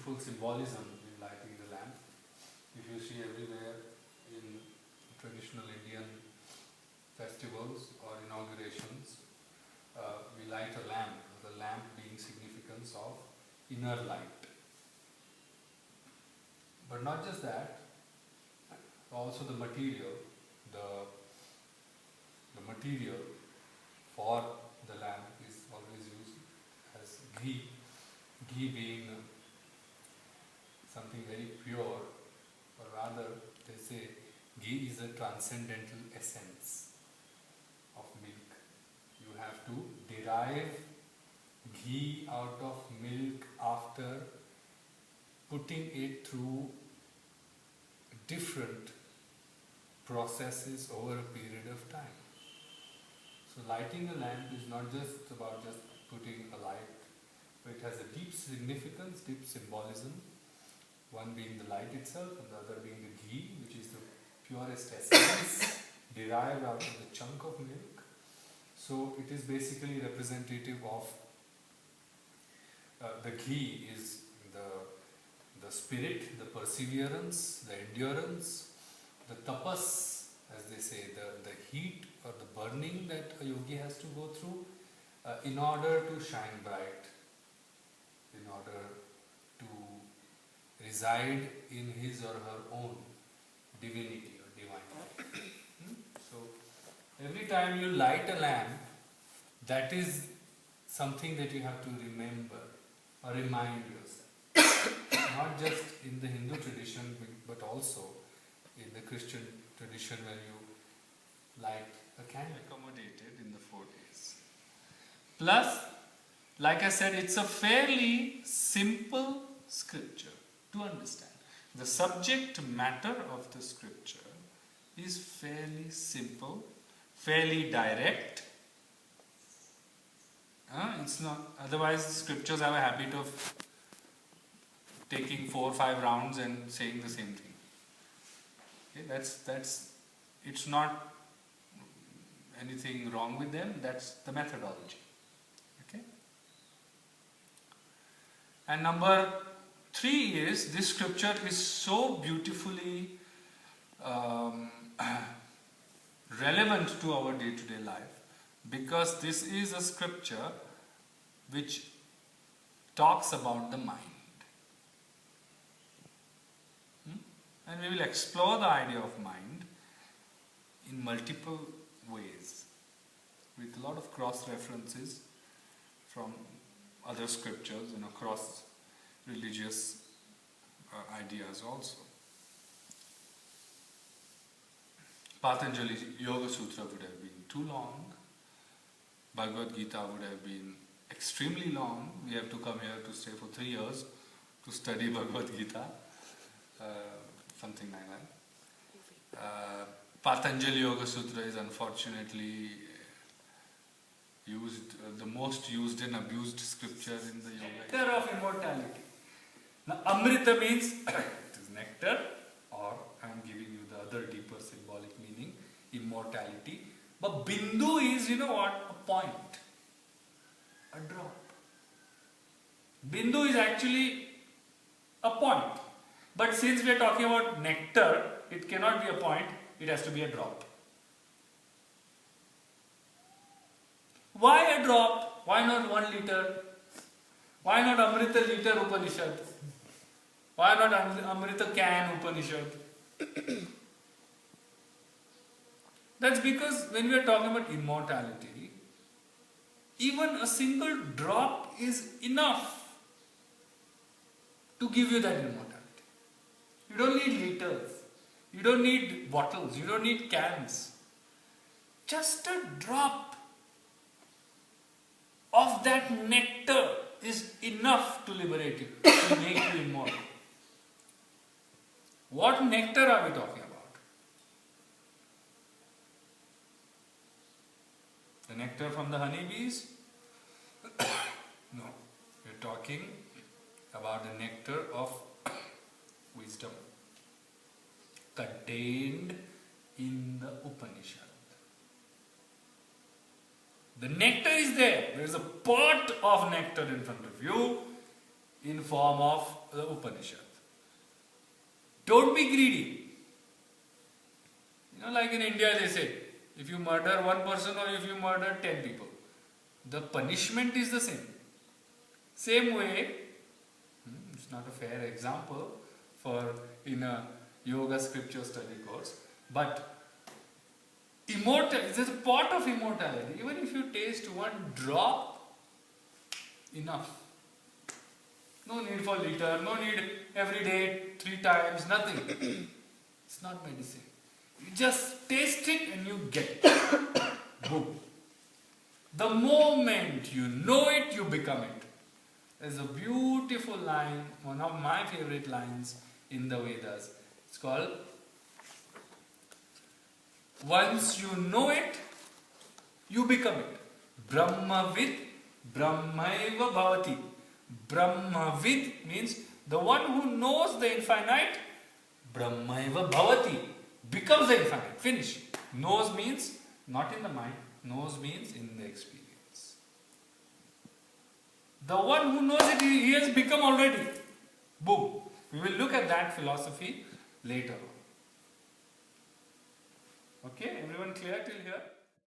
beautiful symbolism in lighting the lamp. If you see everywhere in traditional Indian festivals or inaugurations, we light a lamp, the lamp being significance of inner light. But not just that, also the material, the material for the lamp is always used as ghee. Ghee being something very pure, or rather they say ghee is a transcendental essence of milk. You have to derive ghee out of milk after putting it through different processes over a period of time. So lighting a lamp is not just about just putting a light, but it has a deep significance, deep symbolism. One being the light itself and the other being the ghee, which is the purest essence derived out of the chunk of milk. So it is basically representative of the ghee is the spirit, the perseverance, the endurance, the tapas, as they say, the heat or the burning that a yogi has to go through in order to shine bright, in order to reside in his or her own divinity or divine. So every time you light a lamp, that is something that you have to remember or remind yourself. Not just in the Hindu tradition, but also in the Christian tradition, where you light a candle. Accommodated in the 4 days. Plus, like I said, it's a fairly simple scripture to understand. The subject matter of the scripture is fairly simple, fairly direct. It's not. Otherwise, the scriptures have a habit of taking 4 or 5 rounds and saying the same thing. Okay, that's. It's not anything wrong with them. That's the methodology. Okay. And number 3 is, this scripture is so beautifully relevant to our day-to-day life, because this is a scripture which talks about the mind. And we will explore the idea of mind in multiple ways, with a lot of cross-references from other scriptures, cross-religious ideas also. Patanjali Yoga Sutra would have been too long. Bhagavad Gita would have been extremely long. We have to come here to stay for 3 years to study Bhagavad Gita. Something like that. Patanjali Yoga Sutra is unfortunately the most used and abused scripture in the yoga. Nectar of immortality. Now, Amrita means it is nectar, or I am giving you the other deeper symbolic meaning, immortality. But Bindu is, a point, a drop. Bindu is actually a point. But since we are talking about nectar, it cannot be a point, it has to be a drop. Why a drop? Why not 1 liter? Why not Amrita liter Upanishad? Why not Amrita can Upanishad? That's because when we are talking about immortality, even a single drop is enough to give you that immortality. You don't need liters, you don't need bottles, you don't need cans. Just a drop of that nectar is enough to liberate you, to make you immortal. What nectar are we talking about? The nectar from the honeybees? No, we're talking about the nectar of wisdom contained in the Upanishad. The nectar is there. There is a pot of nectar in front of you. in form of the Upanishad. Don't be greedy. Like in India they say, if you murder one person or if you murder 10 people, the punishment is the same. Same way, it's not a fair example for in a yoga scripture study course, but immortality, there's a part of immortality. Even if you taste one drop, enough. No need for liter, no need every day 3 times, nothing. It's not medicine. You just taste it and you get it. Boom. The moment you know it, you become it. There's a beautiful line, one of my favorite lines in the Vedas. It's called, once you know it, you become it. Brahmavid, Brahmaiva bhavati. Brahmavid means the one who knows the infinite, Brahmaiva bhavati, becomes the infinite. Finish. Knows means not in the mind, knows means in the experience. The one who knows it, he has become already. Boom. We will look at that philosophy later on. Okay, everyone clear till here?